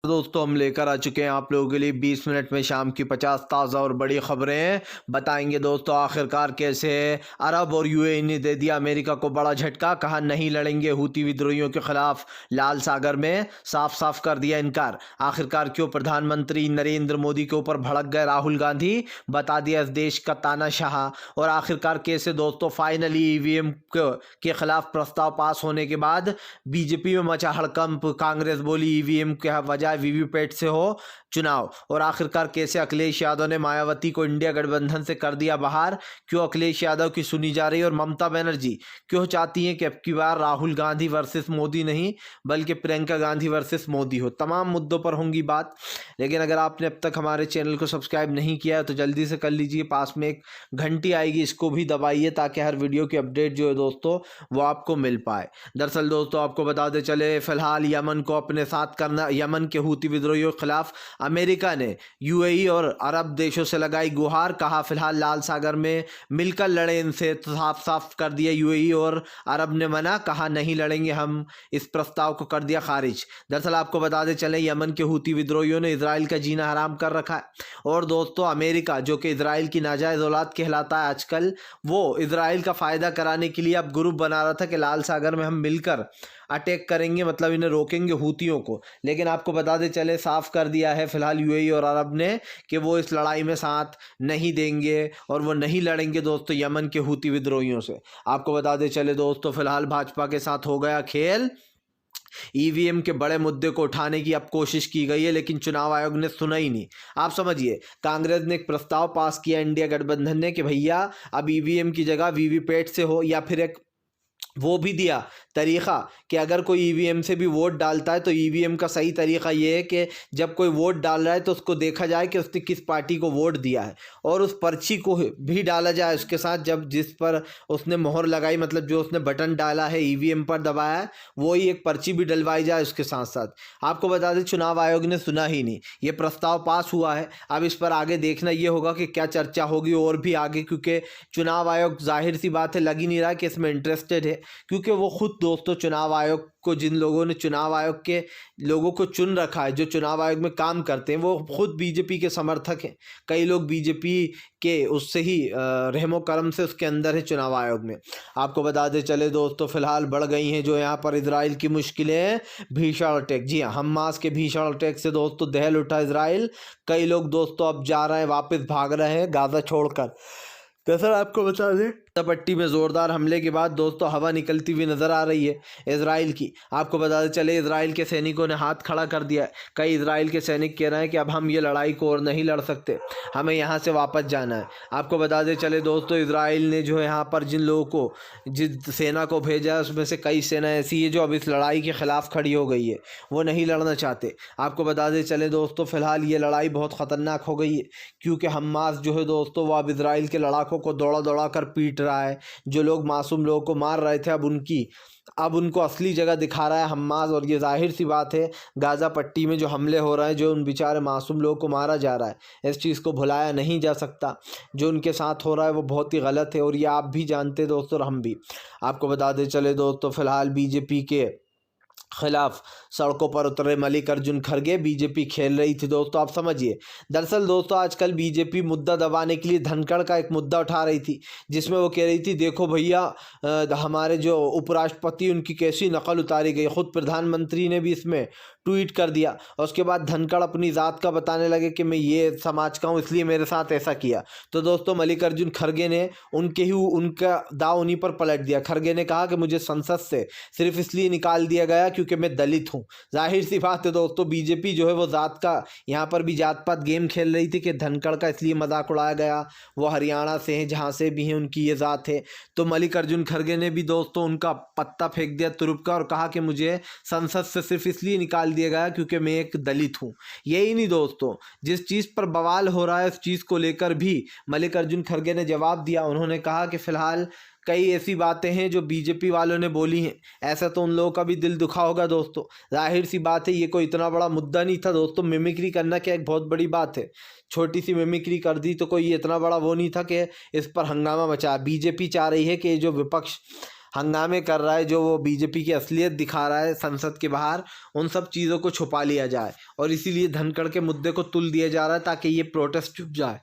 दोस्तों हम लेकर आ चुके हैं आप लोगों के लिए 20 मिनट में शाम की 50 ताज़ा और बड़ी खबरें बताएंगे। दोस्तों आखिरकार कैसे अरब और यूएई ने दे दिया अमेरिका को बड़ा झटका, कहा नहीं लड़ेंगे हूती विद्रोहियों के खिलाफ, लाल सागर में साफ साफ कर दिया इनकार। आखिरकार क्यों प्रधानमंत्री नरेंद्र मोदी के ऊपर भड़क गए राहुल गांधी, बता दिया इस देश का तानाशाह। और आखिरकार कैसे दोस्तों फाइनली ईवीएम के खिलाफ प्रस्ताव पास होने के बाद बीजेपी में मचा हड़कंप, कांग्रेस बोली ईवीएम के बजाय वीवीपैट से हो चुनाव। और आखिरकार कैसे अखिलेश यादव ने मायावती को इंडिया गठबंधन से कर दिया बाहर, क्यों अखिलेश यादव की सुनी जा रही है और ममता बनर्जी क्यों चाहती हैं कि अब की बार राहुल गांधी वर्सेस मोदी नहीं बल्कि प्रियंका गांधी वर्सेस मोदी हो। तमाम मुद्दों पर होंगी बात, लेकिन अगर आपने अब तक हमारे चैनल को सब्सक्राइब नहीं किया है तो जल्दी से कर लीजिए। पास में एक घंटी आएगी, इसको भी दबाइए ताकि हर वीडियो की अपडेट जो है दोस्तों वो आपको मिल पाए। दरअसल दोस्तों आपको बताते चले, फिलहाल यमन को अपने साथ करना, यमन के हूती विद्रोहियों के खिलाफ अमेरिका ने यूएई और अरब देशों से लगाई गुहार, कहा फिलहाल लाल सागर में मिलकर लड़े इनसे, तो साफ साफ कर दिया यूएई और अरब ने मना, कहा नहीं लड़ेंगे हम, इस प्रस्ताव को कर दिया खारिज। दरअसल आपको बताते चले यमन के हूती विद्रोहियों ने इजराइल का जीना हराम कर रखा है और दोस्तों अमेरिका जो कि इजराइल की नाजायज औलाद कहलाता है आजकल, वो इजराइल का फायदा कराने के लिए अब ग्रुप बना रहा था कि लाल सागर में हम मिलकर अटैक करेंगे, मतलब इन्हें रोकेंगे हूतियों को। लेकिन आपको बताते चले साफ कर दिया है फिलहाल यूएई और अरब ने कि वो इस लड़ाई में साथ नहीं देंगे और वो नहीं लड़ेंगे दोस्तों यमन के हूती विद्रोहियों से। आपको बताते चले दोस्तों फिलहाल भाजपा के साथ हो गया खेल, ईवीएम के बड़े मुद्दे को उठाने की अब कोशिश की गई है लेकिन चुनाव आयोग ने सुना ही नहीं। आप समझिए, कांग्रेस ने एक प्रस्ताव पास किया इंडिया गठबंधन ने कि भैया अब ईवीएम की जगह वीवीपैट से हो, या फिर एक वो भी दिया तरीक़ा कि अगर कोई ईवीएम से भी वोट डालता है तो ईवीएम का सही तरीक़ा ये है कि जब कोई वोट डाल रहा है तो उसको देखा जाए कि उसने किस पार्टी को वोट दिया है और उस पर्ची को भी डाला जाए उसके साथ, जब जिस पर उसने मोहर लगाई, मतलब जो उसने बटन डाला है ईवीएम पर दबाया है वो ही एक पर्ची भी डलवाई जाए उसके साथ साथ। आपको बता दें चुनाव आयोग ने सुना ही नहीं, ये प्रस्ताव पास हुआ है। अब इस पर आगे देखना ये होगा कि क्या चर्चा होगी और भी आगे, क्योंकि चुनाव आयोग जाहिर सी बात है लग ही नहीं रहा कि इसमें इंटरेस्टेड है, क्योंकि वो खुद दोस्तों चुनाव आयोग को, जिन लोगों ने चुनाव आयोग के लोगों को चुन रखा है, जो चुनाव आयोग में काम करते हैं, वो खुद बीजेपी के समर्थक हैं। कई लोग बीजेपी के उससे ही रहमो करम से उसके अंदर है चुनाव आयोग में। आपको बताते चले दोस्तों फिलहाल बढ़ गई हैं जो यहाँ पर इजराइल की मुश्किलें, भीषण अटैक, जी हाँ हमास के भीषण अटैक से दोस्तों दहल उठा इजराइल। कई लोग दोस्तों अब जा रहे हैं, वापस भाग रहे हैं गाजा छोड़कर। दरअसल आपको बता दें पट्टी में जोरदार हमले के बाद दोस्तों हवा निकलती हुई नजर आ रही है इजराइल की। आपको बताते चले इजराइल के सैनिकों ने हाथ खड़ा कर दिया है। कई इजराइल के सैनिक कह रहे हैं कि अब हम ये लड़ाई को और नहीं लड़ सकते, हमें यहाँ से वापस जाना है। आपको बताते चले दोस्तों इजराइल ने जो है यहाँ पर जिन लोगों को, जिस सेना को भेजा है उसमें से कई सेना ऐसी है जो अब इस लड़ाई के खिलाफ खड़ी हो गई है, वो नहीं लड़ना चाहते। आपको बताते चले दोस्तों फिलहाल ये लड़ाई बहुत ख़तरनाक हो गई है, क्योंकि हमास जो है दोस्तों वो अब इजराइल के लड़ाकों को दौड़ा दौड़ा कर पीट रहा है। जो लोग मासूम लोगों को मार रहे थे अब उनको असली जगह दिखा रहा है हमास। और ये जाहिर सी बात है गाज़ा पट्टी में जो हमले हो रहे हैं, जो उन बेचारे मासूम लोगों को मारा जा रहा है, इस चीज़ को भुलाया नहीं जा सकता। जो उनके साथ हो रहा है वो बहुत ही गलत है और ये आप भी जानते दोस्तों और हम भी। आपको बताते चले दोस्तों फिलहाल बीजेपी के खिलाफ सड़कों पर उतरे मल्लिकार्जुन खड़गे, बीजेपी खेल रही थी दोस्तों। आप समझिए, दरअसल दोस्तों आजकल बीजेपी मुद्दा दबाने के लिए धनखड़ का एक मुद्दा उठा रही थी, जिसमें वो कह रही थी देखो भैया हमारे जो उपराष्ट्रपति उनकी कैसी नकल उतारी गई। खुद प्रधानमंत्री ने भी इसमें ट्वीट कर दिया और उसके बाद धनखड़ अपनी ज़ात का बताने लगे कि मैं ये समाज का हूँ इसलिए मेरे साथ ऐसा किया। तो दोस्तों मल्लिकार्जुन खड़गे ने उनका दाव उन्हीं पर पलट दिया। खड़गे ने कहा कि मुझे संसद से सिर्फ इसलिए निकाल दिया गया क्योंकि मैं दलित हूँ। जाहिर सी बात है दोस्तों बीजेपी जो है वो जात का, यहाँ पर भी जात पात गेम खेल रही थी कि धनखड़ का इसलिए मजाक उड़ाया गया, वो हरियाणा से हैं, जहाँ से भी हैं उनकी ये ज़ात है। तो मल्लिकार्जुन खड़गे ने भी दोस्तों उनका पत्ता फेंक दिया तुरुप का और कहा कि मुझे संसद से सिर्फ इसलिए निकाल दिया गया क्योंकि मैं एक दलित हूँ। यही नहीं दोस्तों, जिस चीज़ पर बवाल हो रहा है उस चीज़ को लेकर भी मल्लिकार्जुन खड़गे ने जवाब दिया। उन्होंने कहा कि फ़िलहाल कई ऐसी बातें हैं जो बीजेपी वालों ने बोली हैं, ऐसा तो उन लोगों का भी दिल दुखा होगा दोस्तों। जाहिर सी बात है ये कोई इतना बड़ा मुद्दा नहीं था दोस्तों। मिमिक्री करना क्या एक बहुत बड़ी बात है, छोटी सी मिमिक्री कर दी तो कोई इतना बड़ा वो नहीं था कि इस पर हंगामा मचा। बीजेपी चाह रही है कि जो विपक्ष हंगामे कर रहा है, जो वो बीजेपी की असलियत दिखा रहा है संसद के बाहर, उन सब चीज़ों को छुपा लिया जाए और इसीलिए धनखड़ के मुद्दे को तुल दिया जा रहा है ताकि ये प्रोटेस्ट चुप जाए।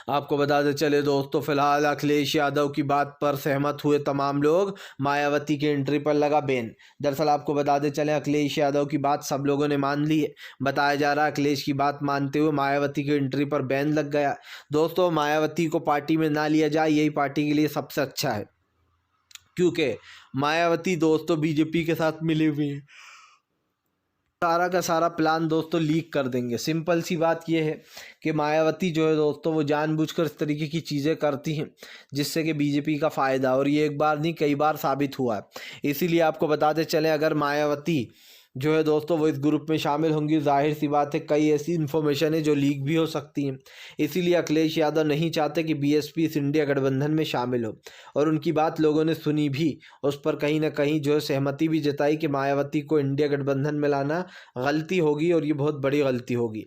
आपको बताते चले दोस्तों, फिलहाल अखिलेश यादव की बात पर सहमत हुए तमाम लोग, मायावती की एंट्री पर लगा बैन। दरअसल आपको बताते चले, अखिलेश यादव की बात सब लोगों ने मान ली है। बताया जा रहा है अखिलेश की बात मानते हुए मायावती की एंट्री पर बैन लग गया। दोस्तों, मायावती को पार्टी में ना लिया जाए, यही पार्टी के लिए सबसे अच्छा है, क्योंकि मायावती दोस्तों बीजेपी के साथ मिली हुई है। सारा का सारा प्लान दोस्तों लीक कर देंगे। सिंपल सी बात यह है कि मायावती जो है दोस्तों, वो जानबूझकर इस तरीके की चीज़ें करती हैं जिससे कि बीजेपी का फ़ायदा, और ये एक बार नहीं कई बार साबित हुआ है। इसीलिए आपको बताते चलें, अगर मायावती जो है दोस्तों वो इस ग्रुप में शामिल होंगी, जाहिर सी बात है कई ऐसी इन्फॉर्मेशन है जो लीक भी हो सकती हैं। इसीलिए अखिलेश यादव नहीं चाहते कि बीएसपी इस इंडिया गठबंधन में शामिल हो, और उनकी बात लोगों ने सुनी भी, उस पर कहीं ना कहीं जो है सहमति भी जताई कि मायावती को इंडिया गठबंधन में लाना गलती होगी और ये बहुत बड़ी गलती होगी।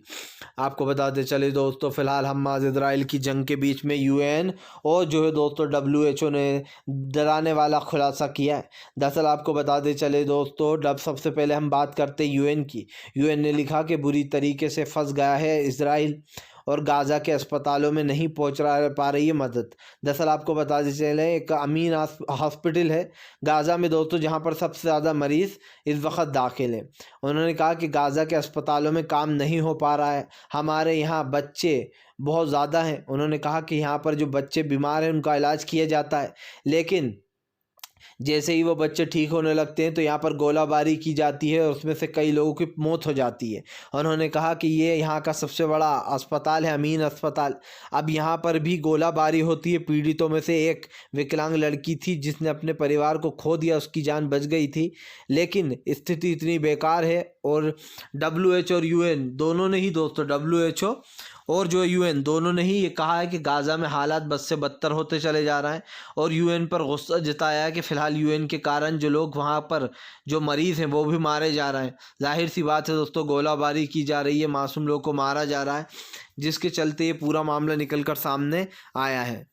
आपको बताते चले दोस्तों, फिलहाल हमास इजराइल की जंग के बीच में यूएन और जो है दोस्तों WHO ने डराने वाला खुलासा किया है। दरअसल आपको बताते चले दोस्तों, जब सबसे पहले हम बात करते यूएन की, यूएन ने लिखा कि बुरी तरीके से फंस गया है इजराइल और गाज़ा के अस्पतालों में नहीं पहुंच पा रही है मदद। दरअसल आपको बताते चले, एक अमीन हॉस्पिटल है गाज़ा में दोस्तों, जहां पर सबसे ज़्यादा मरीज़ इस वक्त दाखिल हैं। उन्होंने कहा कि गाज़ा के अस्पतालों में काम नहीं हो पा रहा है, हमारे यहाँ बच्चे बहुत ज़्यादा हैं। उन्होंने कहा कि यहाँ पर जो बच्चे बीमार हैं उनका इलाज किया जाता है, लेकिन जैसे ही वो बच्चे ठीक होने लगते हैं तो यहाँ पर गोलाबारी की जाती है और उसमें से कई लोगों की मौत हो जाती है। उन्होंने कहा कि ये यहाँ का सबसे बड़ा अस्पताल है, अमीन अस्पताल। अब यहाँ पर भी गोलाबारी होती है। पीड़ितों में से एक विकलांग लड़की थी जिसने अपने परिवार को खो दिया, उसकी जान बच गई थी, लेकिन स्थिति इतनी बेकार है। और WHO और UN दोनों ने ही दोस्तों, WHO और जो UN दोनों ने ही ये कहा है कि गाज़ा में हालात बद से बदतर होते चले जा रहे हैं, और UN पर गुस्सा जताया है कि फ़िलहाल UN के कारण जो लोग वहाँ पर जो मरीज़ हैं वो भी मारे जा रहे हैं। जाहिर सी बात है दोस्तों, गोलाबारी की जा रही है, मासूम लोग को मारा जा रहा है, जिसके चलते ये पूरा मामला निकल कर सामने आया है।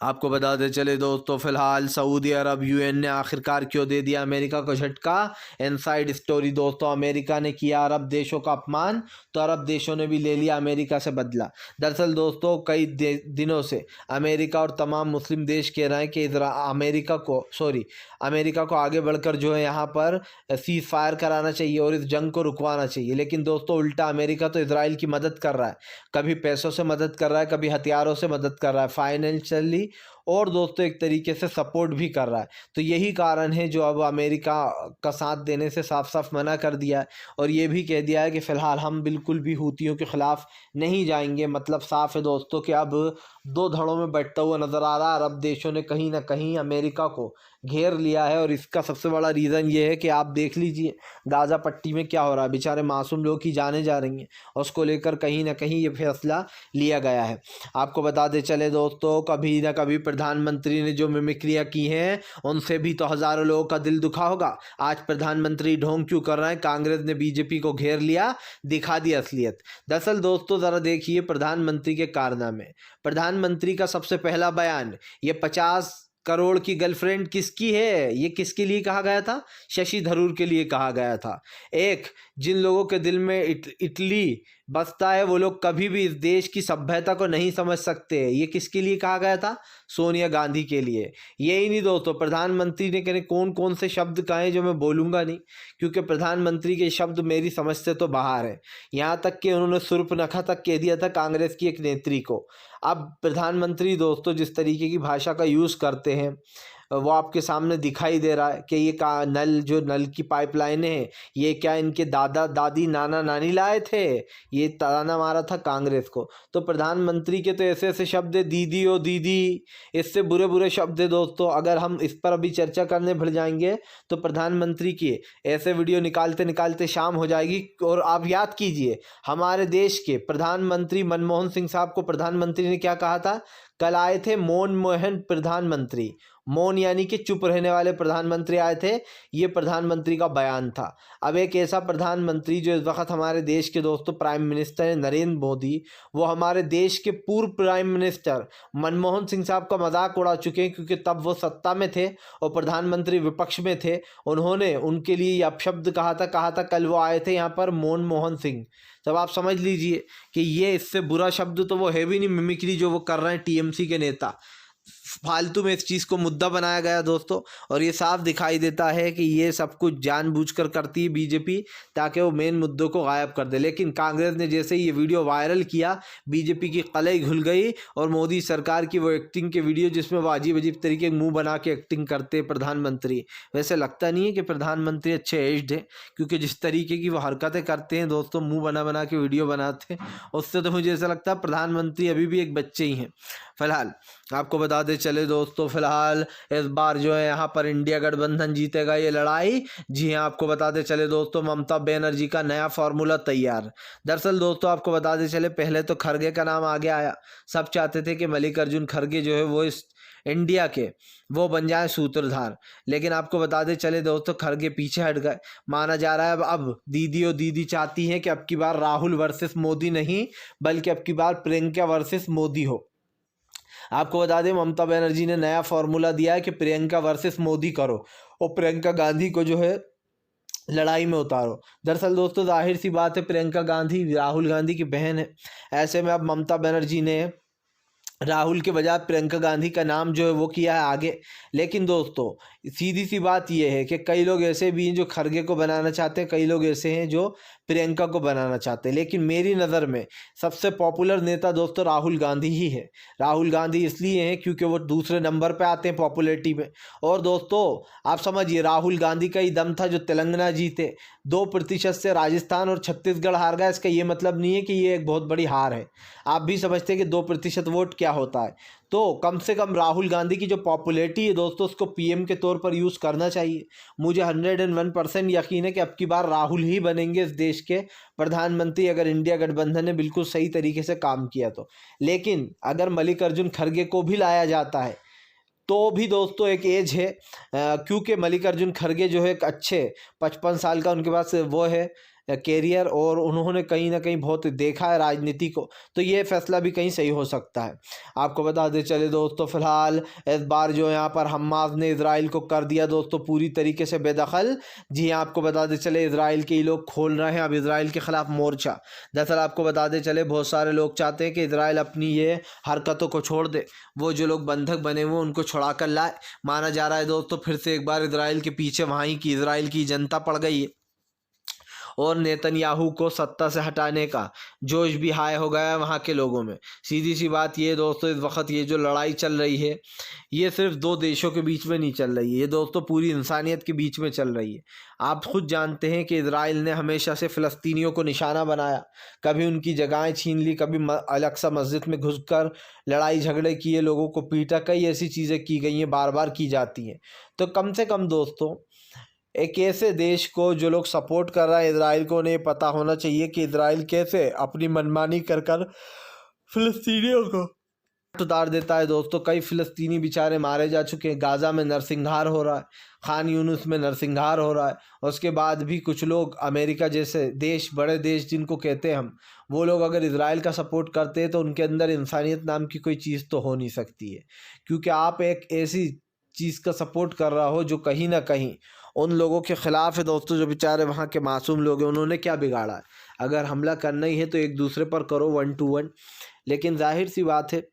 आपको बताते चले दोस्तों, फिलहाल सऊदी अरब UN ने आखिरकार क्यों दे दिया अमेरिका को झटका। इनसाइड स्टोरी दोस्तों, अमेरिका ने किया अरब देशों का अपमान तो अरब देशों ने भी ले लिया अमेरिका से बदला। दरअसल दोस्तों, कई दिनों से अमेरिका और तमाम मुस्लिम देश कह रहे हैं कि अमेरिका को आगे बढ़कर जो है यहाँ पर सीज़ फायर कराना चाहिए और इस जंग को रुकवाना चाहिए। लेकिन दोस्तों उल्टा अमेरिका तो इजराइल की मदद कर रहा है, कभी पैसों से मदद कर रहा है, कभी हथियारों से मदद कर रहा है, फाइनेंशियली, और दोस्तों एक तरीके से सपोर्ट भी कर रहा है। तो यही कारण है जो अब अमेरिका का साथ देने से साफ साफ मना कर दिया है, और ये भी कह दिया है कि फ़िलहाल हम बिल्कुल भी हूतियों के ख़िलाफ़ नहीं जाएंगे। मतलब साफ है दोस्तों कि अब दो धड़ों में बैठता हुआ नज़र आ रहा है। अरब देशों ने कहीं ना कहीं अमेरिका को घेर लिया है, और इसका सबसे बड़ा रीज़न ये है कि आप देख लीजिए गाज़ा पट्टी में क्या हो रहा है। बेचारे मासूम लोग की जानें जा रही हैं, और उसको लेकर कहीं ना कहीं ये फैसला लिया गया है। आपको बता दे चले दोस्तों, कभी ना कभी प्रधानमंत्री ने जो मिमिक्रियाँ की हैं उनसे भी तो हज़ारों लोगों का दिल दुखा होगा। आज प्रधानमंत्री ढोंग क्यों कर रहे हैं? कांग्रेस ने बीजेपी को घेर लिया, दिखा दी असलियत। दरअसल दोस्तों ज़रा देखिए प्रधानमंत्री के कारनामे। प्रधानमंत्री का सबसे पहला बयान, ये 50 करोड़ की गर्लफ्रेंड किसकी है, ये किसके लिए कहा गया था? शशि थरूर के लिए कहा गया था। एक, जिन लोगों के दिल में इटली बसता है वो लोग कभी भी इस देश की सभ्यता को नहीं समझ सकते, ये किसके लिए कहा गया था? सोनिया गांधी के लिए। यही नहीं दोस्तों, प्रधानमंत्री ने कहने कौन कौन से शब्द कहे जो मैं बोलूँगा नहीं, क्योंकि प्रधानमंत्री के शब्द मेरी समझ से तो बाहर है। यहाँ तक कि उन्होंने सुर्पनखा तक कह दिया था कांग्रेस की एक नेत्री को। अब प्रधानमंत्री दोस्तों जिस तरीके की भाषा का यूज़ करते हैं वो आपके सामने दिखाई दे रहा है कि ये नल की पाइपलाइनें हैं, ये क्या इनके दादा दादी नाना नानी लाए थे? ये ताना मारा था कांग्रेस को। तो प्रधानमंत्री के तो ऐसे ऐसे शब्द है, दीदी ओ दीदी, इससे बुरे बुरे शब्द है दोस्तों। अगर हम इस पर अभी चर्चा करने भर जाएंगे तो प्रधानमंत्री की ऐसे वीडियो निकालते निकालते शाम हो जाएगी। और आप याद कीजिए, हमारे देश के प्रधानमंत्री मनमोहन सिंह साहब को प्रधानमंत्री ने क्या कहा था? कल आए थे मनमोहन प्रधानमंत्री, मौन यानी कि चुप रहने वाले प्रधानमंत्री आए थे, ये प्रधानमंत्री का बयान था। अब एक ऐसा प्रधानमंत्री जो इस वक्त हमारे देश के दोस्तों प्राइम मिनिस्टर हैं नरेंद्र मोदी, वो हमारे देश के पूर्व प्राइम मिनिस्टर मनमोहन सिंह साहब का मजाक उड़ा चुके हैं, क्योंकि तब वो सत्ता में थे और प्रधानमंत्री विपक्ष में थे। उन्होंने उनके लिए ये अपशब्द कहा था कल वो आए थे यहाँ पर मनमोहन सिंह। तब आप समझ लीजिए कि ये इससे बुरा शब्द तो वो है भी नहीं, मिमिक्री जो वो कर रहे हैं टीएमसी के नेता। फालतू में इस चीज़ को मुद्दा बनाया गया दोस्तों, और ये साफ दिखाई देता है कि ये सब कुछ जानबूझकर करती है बीजेपी, ताकि वो मेन मुद्दों को गायब कर दे। लेकिन कांग्रेस ने जैसे ही ये वीडियो वायरल किया, बीजेपी की कलई घुल गई और मोदी सरकार की वो एक्टिंग के वीडियो जिसमें वो अजीब अजीब तरीके मुंह बना के एक्टिंग करते प्रधानमंत्री, वैसे लगता नहीं है कि प्रधानमंत्री अच्छे एज्ड हैं, क्योंकि जिस तरीके की वो हरकतें करते हैं दोस्तों, मुँह बना बना के वीडियो बनाते हैं, उससे तो मुझे ऐसा लगता है प्रधानमंत्री अभी भी एक बच्चे ही हैं। फिलहाल आपको बताते चले दोस्तों, फिलहाल इस बार जो है यहाँ पर इंडिया गठबंधन जीतेगा ये लड़ाई। जी हाँ, आपको बताते चले दोस्तों, ममता बनर्जी का नया फार्मूला तैयार। दरअसल दोस्तों आपको बताते चले, पहले तो खड़गे का नाम आगे आया। सब चाहते थे कि मल्लिकार्जुन खड़गे जो है वो इस इंडिया के वो बन जाए सूत्रधार, लेकिन आपको बताते चले दोस्तों खड़गे पीछे हट गए। माना जा रहा है अब दीदी चाहती हैं कि अब की बार राहुल वर्सेस मोदी नहीं, बल्कि अब की बार प्रियंका वर्सेस मोदी हो। आपको बता दें, ममता बनर्जी ने नया फॉर्मूला दिया है कि प्रियंका वर्सेस मोदी करो और प्रियंका गांधी को जो है लड़ाई में उतारो। दरअसल दोस्तों जाहिर सी बात है, प्रियंका गांधी राहुल गांधी की बहन है। ऐसे में अब ममता बनर्जी ने राहुल के बजाय प्रियंका गांधी का नाम जो है वो किया है आगे। लेकिन दोस्तों सीधी सी बात यह है कि कई लोग ऐसे भी हैं जो खड़गे को बनाना चाहते हैं, कई लोग ऐसे हैं जो प्रियंका को बनाना चाहते हैं। लेकिन मेरी नज़र में सबसे पॉपुलर नेता दोस्तों राहुल गांधी ही है। राहुल गांधी इसलिए हैं क्योंकि वो दूसरे नंबर पे आते हैं पॉपुलैरिटी में। और दोस्तों आप समझिए, राहुल गांधी का ही दम था जो तेलंगाना जीते, 2% से राजस्थान और छत्तीसगढ़ हार गया। इसका ये मतलब नहीं है कि ये एक बहुत बड़ी हार है। आप भी समझते हैं कि 2% वोट क्या होता है। तो कम से कम राहुल गांधी की जो पॉपुलैरिटी है दोस्तों, उसको पीएम के तौर पर यूज़ करना चाहिए। मुझे 101% यकीन है कि अब की बार राहुल ही बनेंगे इस देश के प्रधानमंत्री, अगर इंडिया गठबंधन ने बिल्कुल सही तरीके से काम किया तो। लेकिन अगर मल्लिकार्जुन खड़गे को भी लाया जाता है तो भी दोस्तों एक एज है, क्योंकि मल्लिकार्जुन खड़गे जो है एक अच्छे 55 साल का उनके पास वो है कैरियर, और उन्होंने कहीं ना कहीं बहुत देखा है राजनीति को, तो ये फैसला भी कहीं सही हो सकता है। आपको बता दें चले दोस्तों, फिलहाल इस बार जो यहाँ पर हमास ने इजराइल को कर दिया दोस्तों पूरी तरीके से बेदखल। जी हाँ, आपको बता दें चले इजराइल के ही लोग खोल रहे हैं अब इजराइल के खिलाफ मोर्चा। दरअसल आपको बता दें चले, बहुत सारे लोग चाहते हैं कि इजराइल अपनी ये हरकतों को छोड़ दे, वो जो लोग बंधक बने हुए उनको छुड़ा कर लाए। माना जा रहा है दोस्तों फिर से एक बार इजराइल के पीछे वहीं की इजराइल की जनता पड़ गई है, और नेतन्याहू को सत्ता से हटाने का जोश भी हाय हो गया है वहाँ के लोगों में। सीधी सी बात ये दोस्तों, इस वक्त ये जो लड़ाई चल रही है ये सिर्फ 2 देशों के बीच में नहीं चल रही है, ये दोस्तों पूरी इंसानियत के बीच में चल रही है। आप खुद जानते हैं कि इजराइल ने हमेशा से फ़लस्तीनियों को निशाना बनाया, कभी उनकी जगहें छीन ली, कभी अल-अक्सा मस्जिद में घुसकर लड़ाई झगड़े किए, लोगों को पीटा, कई ऐसी चीज़ें की गई हैं, बार बार की जाती हैं। तो कम से कम दोस्तों एक ऐसे देश को जो लोग सपोर्ट कर रहा है इजराइल को, उन्हें पता होना चाहिए कि इजराइल कैसे अपनी मनमानी कर कर फिलिस्तीनियों को उतार देता है दोस्तों। कई फिलिस्तीनी बेचारे मारे जा चुके हैं, गाज़ा में नरसंहार हो रहा है, खान यूनुस में नरसंहार हो रहा है। और उसके बाद भी कुछ लोग अमेरिका जैसे देश, बड़े देश जिनको कहते हैं हम, वो लोग अगर इजराइल का सपोर्ट करते हैं तो उनके अंदर इंसानियत नाम की कोई चीज़ तो हो नहीं सकती है। क्योंकि आप एक ऐसी चीज़ का सपोर्ट कर रहा हो जो कहीं ना कहीं उन लोगों के ख़िलाफ़ है दोस्तों, जो बेचारे वहाँ के मासूम लोग हैं। उन्होंने क्या बिगाड़ा है? अगर हमला करना ही है तो एक दूसरे पर करो 1 to 1। लेकिन जाहिर सी बात है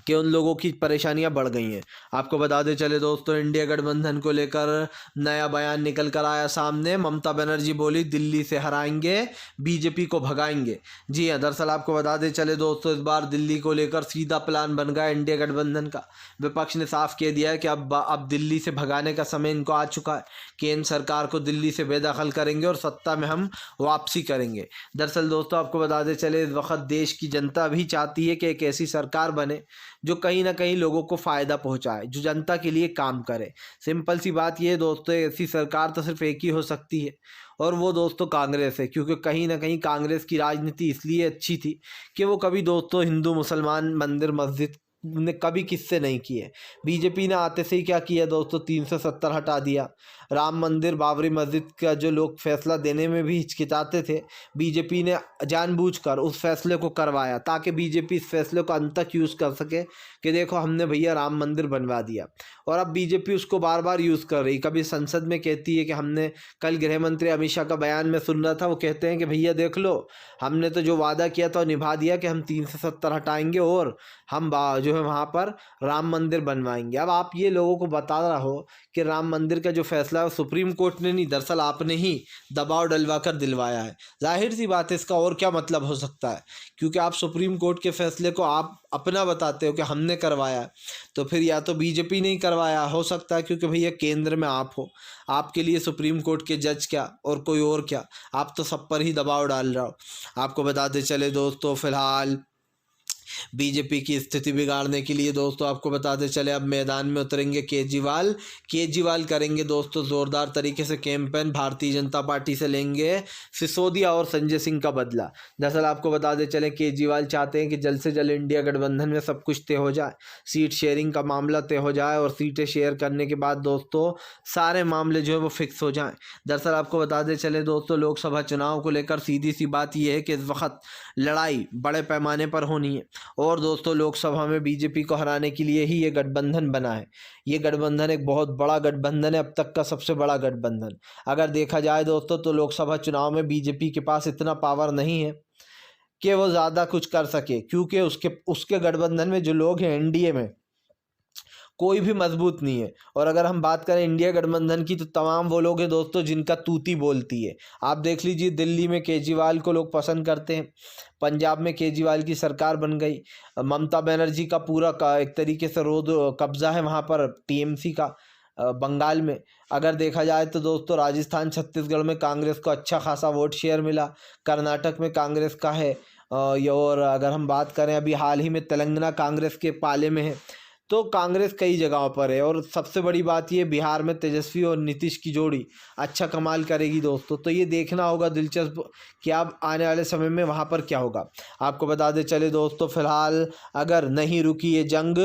कि उन लोगों की परेशानियां बढ़ गई हैं। आपको बता दें चले दोस्तों, इंडिया गठबंधन को लेकर नया बयान निकल कर आया सामने। ममता बनर्जी बोली दिल्ली से हराएंगे, बीजेपी को भगाएंगे। जी हाँ, दरअसल आपको बता दें चले दोस्तों, इस बार दिल्ली को लेकर सीधा प्लान बन गया इंडिया गठबंधन का। विपक्ष ने साफ कह दिया है कि अब दिल्ली से भगाने का समय इनको आ चुका है। केंद्र सरकार को दिल्ली से बेदखल करेंगे और सत्ता में हम वापसी करेंगे। दरअसल दोस्तों आपको बता दें चले, इस वक्त देश की जनता भी चाहती है कि एक ऐसी सरकार बने जो कहीं ना कहीं लोगों को फ़ायदा पहुंचाए, जो जनता के लिए काम करे। सिंपल सी बात ये है दोस्तों, ऐसी सरकार तो सिर्फ एक ही हो सकती है, और वो दोस्तों कांग्रेस है। क्योंकि कहीं ना कहीं कांग्रेस की राजनीति इसलिए अच्छी थी कि वो कभी दोस्तों हिंदू मुसलमान, मंदिर मस्जिद ने कभी किससे नहीं किए। बीजेपी ने आते से ही क्या किया दोस्तों, 370 हटा दिया। राम मंदिर, बाबरी मस्जिद का जो लोग फैसला देने में भी हिचकिचाते थे, बीजेपी ने जानबूझकर उस फैसले को करवाया ताकि बीजेपी इस फैसले को अंत तक यूज़ कर सके कि देखो हमने भैया राम मंदिर बनवा दिया। और अब बीजेपी उसको बार बार यूज़ कर रही, कभी संसद में कहती है कि हमने, कल गृह मंत्री अमित शाह का बयान में सुन रहा था, वो कहते हैं कि भैया देख लो हमने तो जो वादा किया था निभा दिया कि हम 370 हटाएंगे और हम जो है वहाँ पर राम मंदिर बनवाएंगे। अब आप ये लोगों को बता रहा हो कि राम मंदिर का जो फैसला है सुप्रीम कोर्ट ने नहीं, दरअसल आपने ही दबाव डलवा कर दिलवाया है। जाहिर सी बात है, इसका और क्या मतलब हो सकता है, क्योंकि आप सुप्रीम कोर्ट के फैसले को आप अपना बताते हो कि हमने करवाया, तो फिर या तो बीजेपी ने ही करवाया हो सकता है, क्योंकि भैया केंद्र में आप हो, आपके लिए सुप्रीम कोर्ट के जज क्या और कोई और क्या, आप तो सब पर ही दबाव डाल रहे हो। आपको बताते चले दोस्तों, फिलहाल बीजेपी की स्थिति बिगाड़ने के लिए दोस्तों आपको बताते चले अब मैदान में उतरेंगे केजरीवाल करेंगे दोस्तों जोरदार तरीके से कैंपेन, भारतीय जनता पार्टी से लेंगे सिसोदिया और संजय सिंह का बदला। दरअसल आपको बताते चले केजरीवाल चाहते हैं कि जल्द से जल्द इंडिया गठबंधन में सब कुछ तय हो जाए, सीट शेयरिंग का मामला तय हो जाए और सीटें शेयर करने के बाद दोस्तों सारे मामले जो है वो फिक्स हो जाएं। दरअसल आपको बताते चले दोस्तों लोकसभा चुनाव को लेकर सीधी सी बात यह है कि इस वक्त लड़ाई बड़े पैमाने पर होनी है और दोस्तों लोकसभा में बीजेपी को हराने के लिए ही ये गठबंधन बना है। ये गठबंधन एक बहुत बड़ा गठबंधन है, अब तक का सबसे बड़ा गठबंधन अगर देखा जाए दोस्तों, तो लोकसभा चुनाव में बीजेपी के पास इतना पावर नहीं है कि वो ज़्यादा कुछ कर सके, क्योंकि उसके गठबंधन में जो लोग हैं एनडीए में कोई भी मजबूत नहीं है। और अगर हम बात करें इंडिया गठबंधन की, तो तमाम वो लोग हैं दोस्तों जिनका तूती बोलती है। आप देख लीजिए दिल्ली में केजरीवाल को लोग पसंद करते हैं, पंजाब में केजरीवाल की सरकार बन गई, ममता बनर्जी का पूरा एक तरीके से रोड कब्जा है वहाँ पर टीएमसी का। बंगाल में अगर देखा जाए तो दोस्तों राजस्थान छत्तीसगढ़ में कांग्रेस को अच्छा खासा वोट शेयर मिला, कर्नाटक में कांग्रेस का है और अगर हम बात करें अभी हाल ही में तेलंगाना कांग्रेस के पाले में है, तो कांग्रेस कई जगहों पर है। और सबसे बड़ी बात ये बिहार में तेजस्वी और नीतीश की जोड़ी अच्छा कमाल करेगी दोस्तों, तो ये देखना होगा दिलचस्प कि अब आने वाले समय में वहाँ पर क्या होगा। आपको बता दें चले दोस्तों, फिलहाल अगर नहीं रुकी ये जंग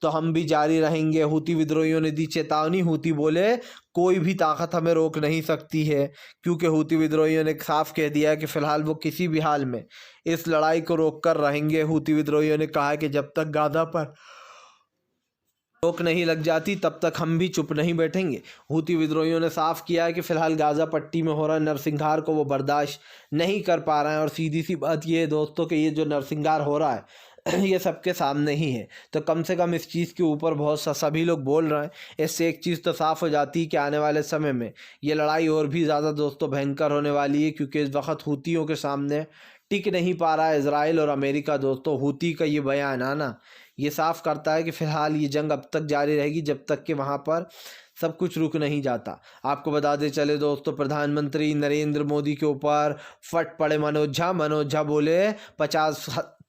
तो हम भी जारी रहेंगे, हूती विद्रोहियों ने दी चेतावनी। हूती बोले कोई भी ताकत हमें रोक नहीं सकती है, क्योंकि हूती विद्रोहियों ने साफ कह दिया है कि फिलहाल वो किसी भी हाल में इस लड़ाई को रोक कर रहेंगे। हूती विद्रोहियों ने कहा है कि जब तक गाजा पर रोक नहीं लग जाती तब तक हम भी चुप नहीं बैठेंगे। हूती विद्रोहियों ने साफ किया है कि फिलहाल गाजा पट्टी में हो रहा नरसंहार को वो बर्दाश्त नहीं कर पा रहे हैं। और सीधी सी बात ये है दोस्तों कि ये जो नरसंहार हो रहा है ये सबके सामने ही है, तो कम से कम इस चीज़ के ऊपर बहुत सभी लोग बोल रहे हैं। इससे एक चीज़ तो साफ़ हो जाती है कि आने वाले समय में ये लड़ाई और भी ज़्यादा दोस्तों भयंकर होने वाली है, क्योंकि इस वक्त हूतियों के सामने टिक नहीं पा रहा है इजराइल और अमेरिका। दोस्तों हूती का ये बयान आना ये साफ करता है कि फ़िलहाल ये जंग अब तक जारी रहेगी जब तक कि वहाँ पर सब कुछ रुक नहीं जाता। आपको बता दें चले दोस्तों, प्रधानमंत्री नरेंद्र मोदी के ऊपर फट पड़े मनोज झा बोले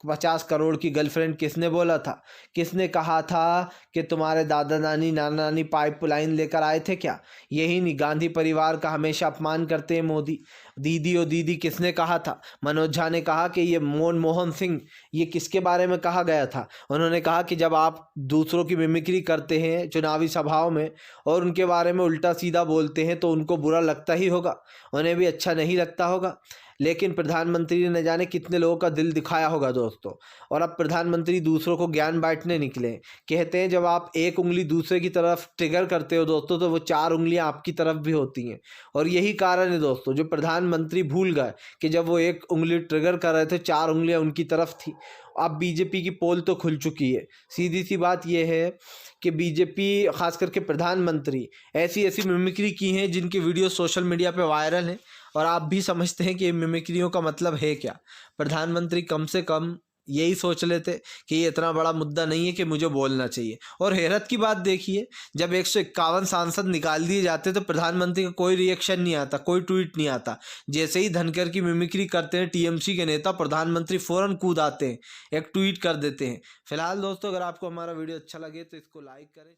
50 करोड़ की गर्लफ्रेंड किसने बोला था, किसने कहा था कि तुम्हारे दादा नानी नाना नानी पाइपलाइन लेकर आए थे क्या? यही नहीं, गांधी परिवार का हमेशा अपमान करते हैं मोदी। दीदी ओ दीदी किसने कहा था? मनोज झा ने कहा कि ये मनमोहन सिंह, ये किसके बारे में कहा गया था? उन्होंने कहा कि जब आप दूसरों की मिमिक्री करते हैं चुनावी सभाओं में और उनके बारे में उल्टा सीधा बोलते हैं तो उनको बुरा लगता ही होगा, उन्हें भी अच्छा नहीं लगता होगा। लेकिन प्रधानमंत्री ने न जाने कितने लोगों का दिल दिखाया होगा दोस्तों। और अब प्रधानमंत्री दूसरों को ज्ञान बांटने निकले। कहते हैं जब आप एक उंगली दूसरे की तरफ ट्रिगर करते हो दोस्तों, तो वो 4 उंगलियां आपकी तरफ भी होती हैं। और यही कारण है दोस्तों, जो प्रधानमंत्री भूल गए कि जब वो एक उंगली ट्रिगर कर रहे थे 4 उंगलियां उनकी तरफ थी। अब बीजेपी की पोल तो खुल चुकी है। सीधी सी बात यह है कि बीजेपी खास करके प्रधानमंत्री ऐसी ऐसी मिमिक्री की हैं जिनकी वीडियो सोशल मीडिया पे वायरल हैं, और आप भी समझते हैं कि मिमिक्रियों का मतलब है क्या। प्रधानमंत्री कम से कम यही सोच लेते कि ये इतना बड़ा मुद्दा नहीं है कि मुझे बोलना चाहिए। और हैरत की बात देखिए, जब 151 सांसद निकाल दिए जाते तो प्रधानमंत्री का कोई रिएक्शन नहीं आता, कोई ट्वीट नहीं आता। जैसे ही धनखड़ की मिमिक्री करते हैं टीएमसी के नेता, प्रधानमंत्री फौरन कूद आते हैं, एक ट्वीट कर देते हैं। फिलहाल दोस्तों, अगर आपको हमारा वीडियो अच्छा लगे तो इसको लाइक करें।